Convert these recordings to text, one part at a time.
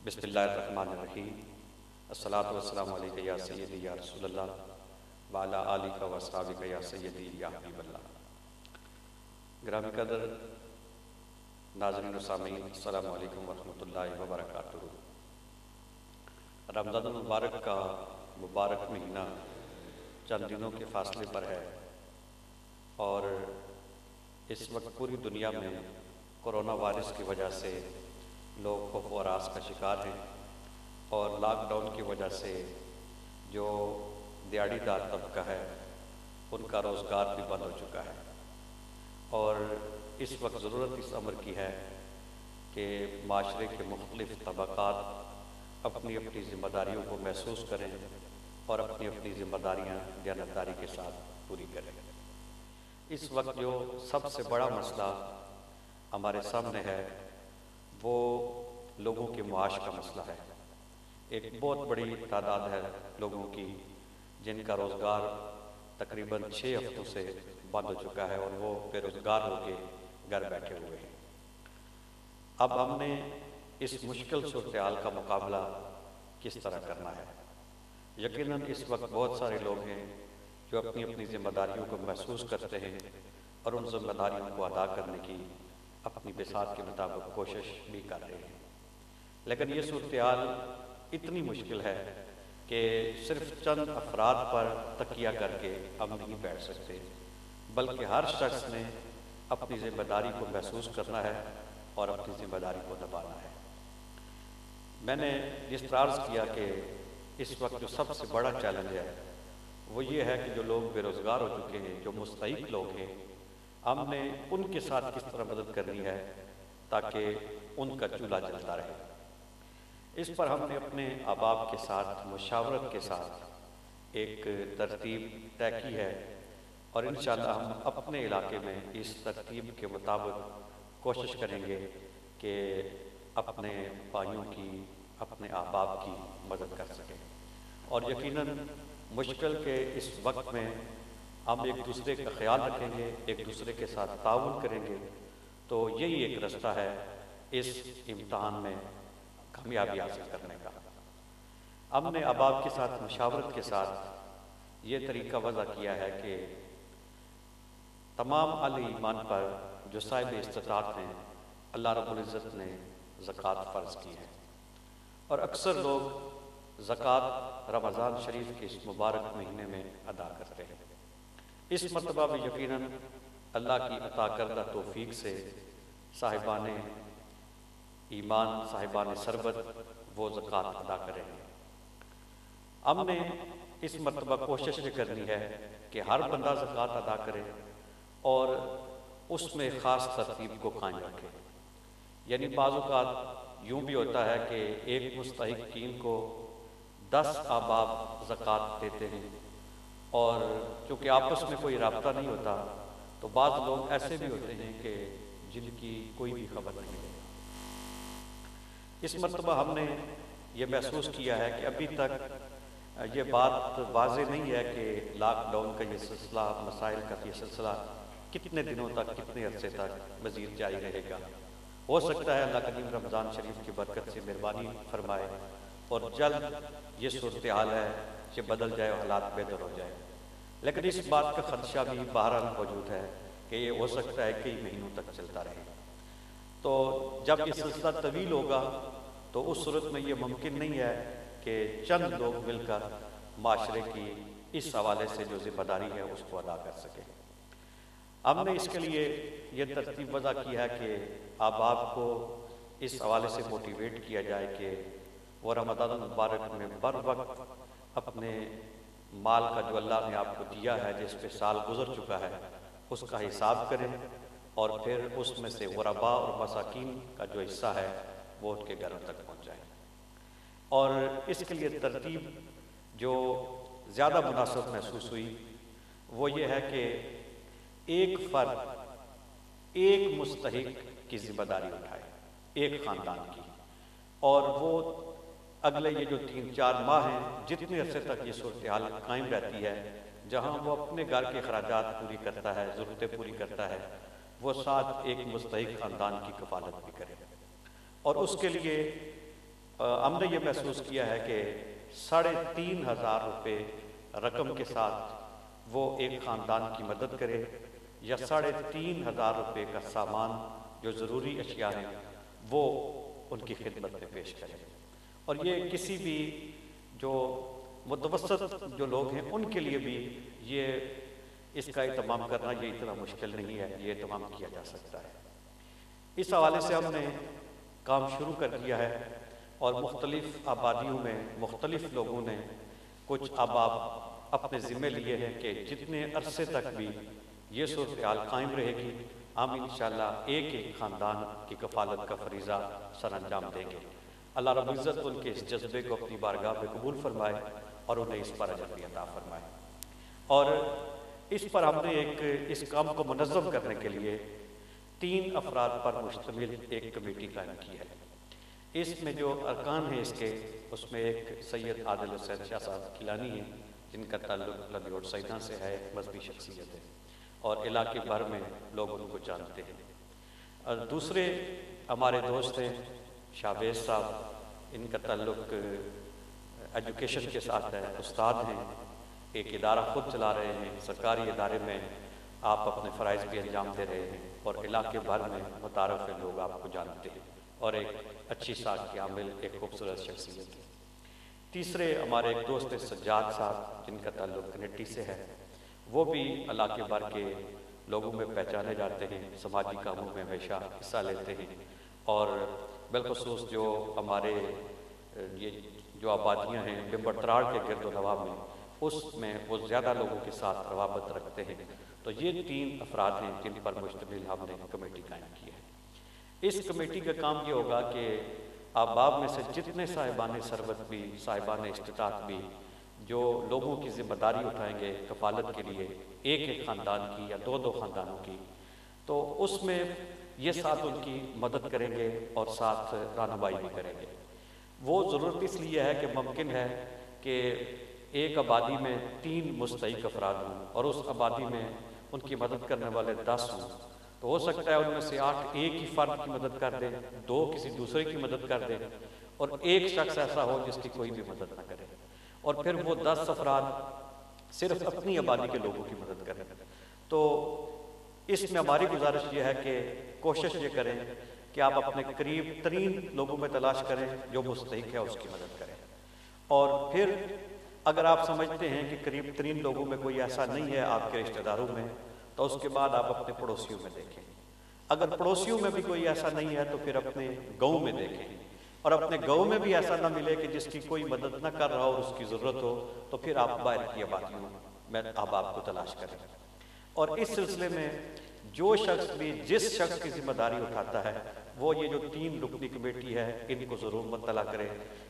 بسم اللہ الرحمن الرحیم۔ الصلاۃ والسلام علیکہ یا سیدی یا رسول اللہ وعلی آلک و اصحابک یا سیدی یا حبیب اللہ۔ گرامی قدر ناظرین و سامعین، السلام علیکم ورحمۃ اللہ وبرکاتہ۔ رمضان المبارک کا مبارک مہینہ چند دنوں کے فاصلے پر ہے اور اس وقت پوری دنیا میں کرونا وائرس کی وجہ سے لوگ خوف و ہراس کا شکار ہیں اور لاک ڈاؤن کی وجہ سے جو دیہڑی دار طبقہ ہے ان کا روزگار بھی بند ہو چکا ہے، اور اس وقت ضرورت اس امر کی ہے کہ معاشرے کے مختلف طبقات اپنی اپنی ذمہ داریوں کو محسوس کریں اور اپنی اپنی ذمہ داریاں دیانتداری کے ساتھ پوری کریں۔ اس وقت جو سب سے بڑا مسئلہ ہمارے سامنے ہے وہ لوگوں کے معاش کا مسئلہ ہے۔ ایک بہت بڑی تعداد ہے لوگوں کی جن کا روزگار تقریباً 6 ہفتوں سے بند ہو چکا ہے اور وہ بے روزگار ہو کے گھر بیٹھے ہوئے ہیں۔ اب ہم نے اس مشکل صورتحال کا مقابلہ کس طرح کرنا ہے؟ یقیناً اس وقت بہت سارے لوگ ہیں جو اپنی اپنی ذمہ داریوں کو محسوس کرتے ہیں اور ان ذمہ داریوں کو ادا کرنے کی اپنی بساط کے مطابق کوشش بھی کر رہے ہیں، لیکن یہ صورتحال اتنی مشکل ہے کہ صرف چند افراد پر تکیہ کر کے ہم نہیں بیٹھ سکتے، بلکہ ہر شخص نے اپنی ذمہ داری کو محسوس کرنا ہے اور اپنی ذمہ داری کو دبانا ہے۔ میں نے جس طرح عرض کیا کہ اس وقت جو سب سے بڑا چیلنج ہے وہ یہ ہے کہ جو لوگ بے روزگار ہو چکے ہیں، جو مستحق لوگ ہیں، ہم نے ان کے ساتھ کس طرح مدد کرنی ہے تاکہ ان کا چولہا جلتا رہے۔ اس پر ہم نے اپنے احباب کے ساتھ مشاورت کے ساتھ ایک ترتیب طے کی ہے اور انشاءاللہ ہم اپنے علاقے میں اس ترتیب کے مطابق کوشش کریں گے کہ اپنے بھائیوں کی، اپنے احباب کی مدد کر سکیں، اور یقیناً مشکل کے اس وقت میں ہم ایک دوسرے کا خیال رکھیں گے، ایک دوسرے کے ساتھ تعاون کریں گے، تو یہی ایک رستہ ہے اس امتحان میں کامیابی حاصل کرنے کا۔ ہم نے احباب کے ساتھ مشاورت کے ساتھ یہ طریقہ وضع کیا ہے کہ تمام اہل ایمان پر جو صاحب استطاعت ہیں اللہ رب العزت نے زکوٰۃ فرض کی ہے، اور اکثر لوگ زکوٰۃ رمضان شریف کے اس مبارک مہینے میں ادا کرتے ہیں۔ اس مرتبہ بھی یقیناً اللہ کی عطا کردہ توفیق سے صاحبان ایمان، صاحبان ثروت وہ زکوٰۃ ادا کریں گے۔ ہم نے اس مرتبہ کوشش یہ کرنی ہے کہ ہر بندہ زکوٰۃ ادا کرے اور اس میں خاص ترتیب کو قائم رکھے۔ یعنی بعض اوقات یوں بھی ہوتا ہے کہ ایک مستحقین کو 10 احباب زکوٰۃ دیتے ہیں، اور چونکہ آپس میں کوئی رابطہ نہیں ہوتا تو بعض لوگ ایسے بھی ہوتے ہیں کہ جن کی کوئی بھی خبر نہیں ہے۔ اس مرتبہ ہم نے یہ محسوس کیا ہے کہ ابھی تک یہ بات واضح نہیں ہے کہ لاک ڈاؤن کا یہ سلسلہ، مسائل کا یہ سلسلہ کتنے دنوں تک، کتنے عرصے تک مزید جاری رہے گا۔ ہو سکتا ہے اللہ کریم رمضان شریف کی برکت سے مہربانی فرمائے اور جلد یہ صورتحال ہے کہ بدل جائے اور حالات بہتر ہو جائے، لیکن اس بات کا خدشہ بھی بہرحال موجود ہے کہ یہ ہو سکتا ہے کئی مہینوں تک چلتا رہے۔ تو جب یہ سلسلہ طویل ہوگا تو اس صورت میں یہ ممکن نہیں ہے کہ چند لوگ مل کر معاشرے کی اس حوالے سے جو ذمہ داری ہے اس کو ادا کر سکیں۔ ہم نے اس کے لیے یہ ترتیب وضع کی ہے کہ احباب کو اس حوالے سے موٹیویٹ کیا جائے کہ وہ رمضان المبارک میں بر وقت اپنے مال کا جو اللہ نے آپ کو دیا ہے، جس پہ سال گزر چکا ہے، اس کا حساب کریں اور پھر اس میں سے غرباء اور مساکین کا جو حصہ ہے وہ ان کے گھروں تک پہنچائیں۔ اور اس کے لیے ترتیب جو زیادہ مناسب محسوس ہوئی وہ یہ ہے کہ ایک فرد، ایک مستحق کی ذمہ داری اٹھائے، ایک خاندان کی، اور وہ اگلے یہ جو 3-4 ماہ ہیں، جتنے عرصے تک یہ صورتحال قائم رہتی ہے، جہاں وہ اپنے گھر کے اخراجات پوری کرتا ہے، ضرورتیں پوری کرتا ہے، وہ ساتھ ایک مستحق خاندان کی کفالت بھی کرے، اور اس کے لیے ہم نے یہ محسوس کیا ہے کہ 3,500 روپے رقم کے ساتھ وہ ایک خاندان کی مدد کرے یا 3,500 روپے کا سامان جو ضروری اشیاء ہیں وہ ان کی خدمت میں پیش کرے. اور یہ کسی بھی جو متوسط جو لوگ ہیں ان کے لیے بھی یہ اس کا اہتمام کرنا یہ اتنا مشکل نہیں ہے، یہ اہتمام کیا جا سکتا ہے. اس حوالے سے ہم نے کام شروع کر دیا ہے اور مختلف آبادیوں میں مختلف لوگوں نے کچھ احباب اپنے ذمے لیے ہیں کہ جتنے عرصے تک بھی یہ صورتحال قائم رہے گی ہم انشاءاللہ ایک ایک خاندان کی کفالت کا فریضہ سر انجام دیں گے. اللہ رب العزت ان کے اس جذبے کو اپنی بارگاہ میں قبول فرمائے اور انہیں اس پر اجر بھی عطا فرمائے. اور اس پر ہم نے اس کام کو منظم کرنے کے لیے 3 افراد پر مشتمل ایک کمیٹی قائم کی ہے. اس میں جو ارکان ہیں اس میں ایک سید عادل حسین شاہ صاحب کیلانی ہیں جن کا تعلق لبیوڑ سیداں سے ہے، ایک مذہبی شخصیت ہے اور علاقے بھر میں لوگ ان کو جانتے ہیں. اور دوسرے ہمارے دوست ہیں شاہبیز صاحب، ان کا تعلق ایجوکیشن کے ساتھ ہے، استاد ہیں، ایک ادارہ خود چلا رہے ہیں، سرکاری ادارے میں آپ اپنے فرائض بھی انجام دے رہے ہیں اور علاقے بھر میں متعارف لوگ آپ کو جانتے ہیں اور ایک اچھی ساکھ کے عامل، ایک خوبصورت شخصیت ہے. تیسرے ہمارے ایک دوست ہیں سجاد صاحب جن کا تعلق کنیٹی سے ہے، وہ بھی علاقے بھر کے لوگوں میں پہچانے جاتے ہیں، سماجی کاموں میں ہمیشہ حصہ لیتے ہیں اور بالخصوص جو ہمارے یہ جو آبادیاں ہیں بمبر تراڑ کے گرد و نواح میں اس میں وہ زیادہ لوگوں کے ساتھ روابط رکھتے ہیں. تو یہ 3 افراد ہیں جن پر مشتمل ہم نے کمیٹی قائم کی ہے. اس کمیٹی کا کام یہ ہوگا کہ احباب میں سے جتنے صاحبان ثروت بھی، صاحبان استطاعت بھی جو لوگوں کی ذمہ داری اٹھائیں گے کفالت کے لیے ایک ایک خاندان کی یا 2 خاندانوں کی، تو اس میں یہ ساتھ ان کی مدد کریں گے اور ساتھ رہنمائی بھی کریں گے. وہ ضرورت اس لیے ہے کہ ممکن ہے کہ ایک آبادی میں 3 مستحق افراد ہوں اور اس آبادی میں ان کی مدد کرنے والے 10 ہوں، تو ہو سکتا ہے ان میں سے 8 ایک ہی فرد کی مدد کر دے، 2 کسی دوسرے کی مدد کر دے اور ایک شخص ایسا ہو جس کی کوئی بھی مدد نہ کرے اور پھر وہ 10 افراد صرف اپنی آبادی کے لوگوں کی مدد کریں. تو اس میں ہماری گزارش یہ ہے کہ کوشش یہ کریں کہ آپ اپنے قریب ترین لوگوں میں تلاش کریں جو مستحق ہے اس کی مدد کریں. اور پھر اگر آپ سمجھتے ہیں کہ قریب ترین لوگوں میں کوئی ایسا نہیں ہے آپ کے رشتہ داروں میں، تو اس کے بعد آپ اپنے پڑوسیوں میں دیکھیں. اگر پڑوسیوں میں بھی کوئی ایسا نہیں ہے تو پھر اپنے گاؤں میں دیکھیں اور اپنے گاؤں میں بھی ایسا نہ ملے کہ جس کی کوئی مدد نہ کر رہا ہو اور اس کی ضرورت ہو، تو پھر آپ باہر کی آبادیوں میں احباب کو تلاش کریں. اور اس سلسلے میں جو شخص بھی جس شخص کی ذمہ داری اٹھاتا ہے وہ یہ جو 3 رکنی کمیٹی ہے ان کو ضرور مطلع کرے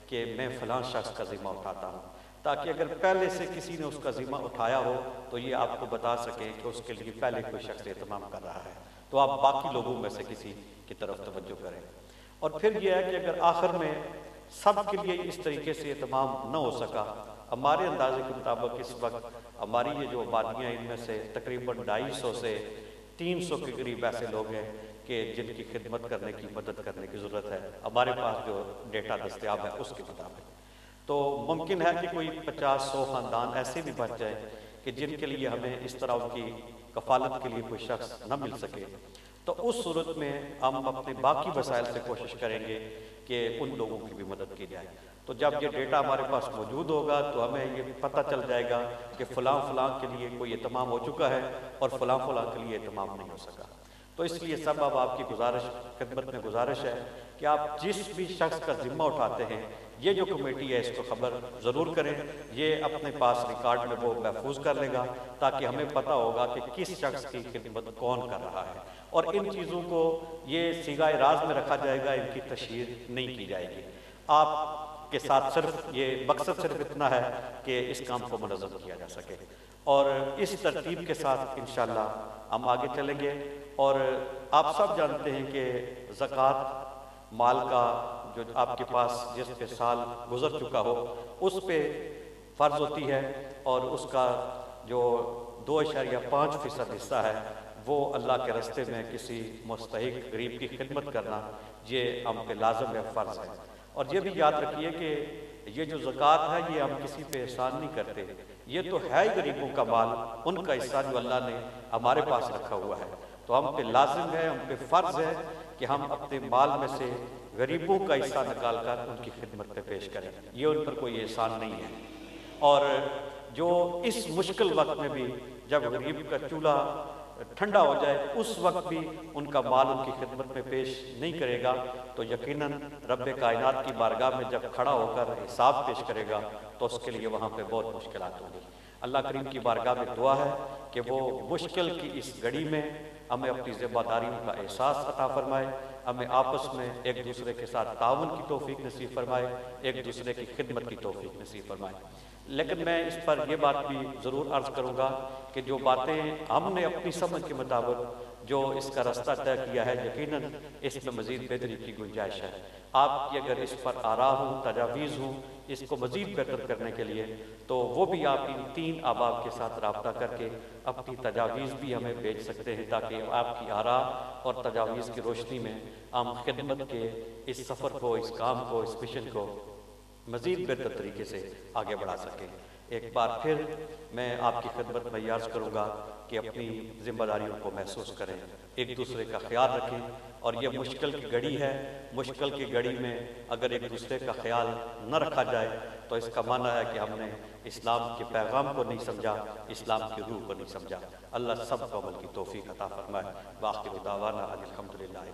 کہ میں فلاں شخص کا ذمہ اٹھاتا ہوں، تاکہ اگر پہلے سے کسی نے اس کا ذمہ اٹھایا ہو تو یہ آپ کو بتا سکیں کہ اس کے لیے پہلے کوئی شخص اہتمام کر رہا ہے، تو آپ باقی لوگوں میں سے کسی کی طرف توجہ کریں. اور پھر یہ ہے کہ اگر آخر میں سب کے لیے اس طریقے سے اہتمام نہ ہو سکا، ہمارے اندازے کے مطابق اس وقت ہماری یہ جو آبادیاں ان میں سے تقریباً 250 سے 300 کے قریب ایسے لوگ ہیں کہ جن کی خدمت کرنے کی مدد کرنے کی ضرورت ہے ہمارے پاس جو ڈیٹا دستیاب ہے اس کے مطابق. تو ممکن ہے کہ کوئی 50-100 خاندان ایسے بھی بچ جائیں کہ جن کے لیے ہمیں اس طرح ان کی کفالت کے لیے کوئی شخص نہ مل سکے، تو اس صورت میں ہم اپنے باقی وسائل سے کوشش کریں گے کہ ان لوگوں کی بھی مدد کی جائے. تو جب یہ ڈیٹا ہمارے پاس موجود ہوگا تو ہمیں یہ پتہ چل جائے گا کہ فلاں کے لیے کوئی اہتمام ہو چکا ہے اور فلاں کے لیے اہتمام نہیں ہو سکا. تو اس لیے سب اب آپ کی خدمت میں گزارش ہے کہ آپ جس بھی شخص کا ذمہ اٹھاتے ہیں یہ جو کمیٹی ہے اس کو خبر ضرور کریں، یہ اپنے پاس ریکارڈ میں وہ محفوظ کر لے گا تاکہ ہمیں پتہ ہوگا کہ کس شخص کی خدمت کون کر رہا ہے. اور ان چیزوں کو یہ صیغۂ راز میں رکھا جائے گا، ان کی تشہیر نہیں کی جائے گی. آپ کے ساتھ صرف یہ مقصد صرف اتنا ہے کہ اس کام کو منظم کیا جا سکے اور اس ترتیب کے ساتھ انشاءاللہ ہم آگے چلیں گے. اور آپ سب جانتے ہیں کہ زکوٰۃ مال کا جو آپ کے پاس جس پہ سال گزر چکا ہو اس پہ فرض ہوتی ہے اور اس کا جو 2.5% حصہ ہے وہ اللہ کے راستے میں کسی مستحق غریب کی خدمت کرنا یہ ہم پہ لازم ہے، فرض ہے. اور یہ بھی یاد رکھیے کہ یہ جو زکوٰۃ ہے یہ ہم کسی پہ احسان نہیں کرتے، یہ تو ہے ہی غریبوں کا مال، ان کا حصہ جو اللہ نے ہمارے پاس رکھا ہوا ہے، تو ہم پہ لازم ہے، ہم پہ فرض ہے کہ ہم اپنے مال میں سے غریبوں کا حصہ نکال کر ان کی خدمت پہ پیش کریں، یہ ان پر کوئی احسان نہیں ہے۔ اور جو اس مشکل وقت میں بھی جب غریب کا چولہا ٹھنڈا ہو جائے اس وقت بھی ان کا مال ان کی خدمت میں پیش نہیں کرے گا، تو یقیناً رب کائنات کی بارگاہ میں جب کھڑا ہو کر حساب پیش کرے گا تو اس کے لیے وہاں پہ بہت مشکلات ہوں گی۔ اللہ کریم کی بارگاہ میں دعا ہے کہ وہ مشکل کی اس گھڑی میں ہمیں اپنی ذمہ داریوں کا احساس عطا فرمائے، ہمیں آپس میں ایک دوسرے کے ساتھ تعاون کی توفیق نصیب فرمائے، ایک دوسرے کی خدمت کی توفیق نصیب فرمائے۔ لیکن میں اس پر یہ بات بھی ضرور عرض کروں گا کہ جو باتیں ہم نے اپنی سمجھ کے مطابق جو اس کا راستہ طے کیا ہے، یقیناً اس میں مزید بہتری کی گنجائش ہے۔ آپ کی اگر اس پر آراء ہوں، تجاویز ہوں اس کو مزید بہتر کرنے کے لیے، تو وہ بھی آپ ان 3 احباب کے ساتھ رابطہ کر کے اپنی تجاویز بھی ہمیں بھیج سکتے ہیں، تاکہ آپ کی آراء اور تجاویز کی روشنی میں ہم خدمت کے اس سفر کو، اس کام کو، اس مشن کو مزید بہتر طریقے سے آگے بڑھا سکیں۔ ایک بار پھر میں آپ کی خدمت میں عرض کروں گا کہ اپنی ذمہ داریوں کو محسوس کریں، ایک دوسرے کا خیال رکھیں، اور یہ مشکل کی گھڑی ہے، مشکل کی گھڑی میں اگر ایک دوسرے کا خیال نہ رکھا جائے تو اس کا معنی ہے کہ ہم نے اسلام کے پیغام کو نہیں سمجھا، اسلام کی روح کو نہیں سمجھا۔ اللہ سب کو عمل کی توفیق عطا فرمائے۔ وآخر دعوانا ان الحمدللہ۔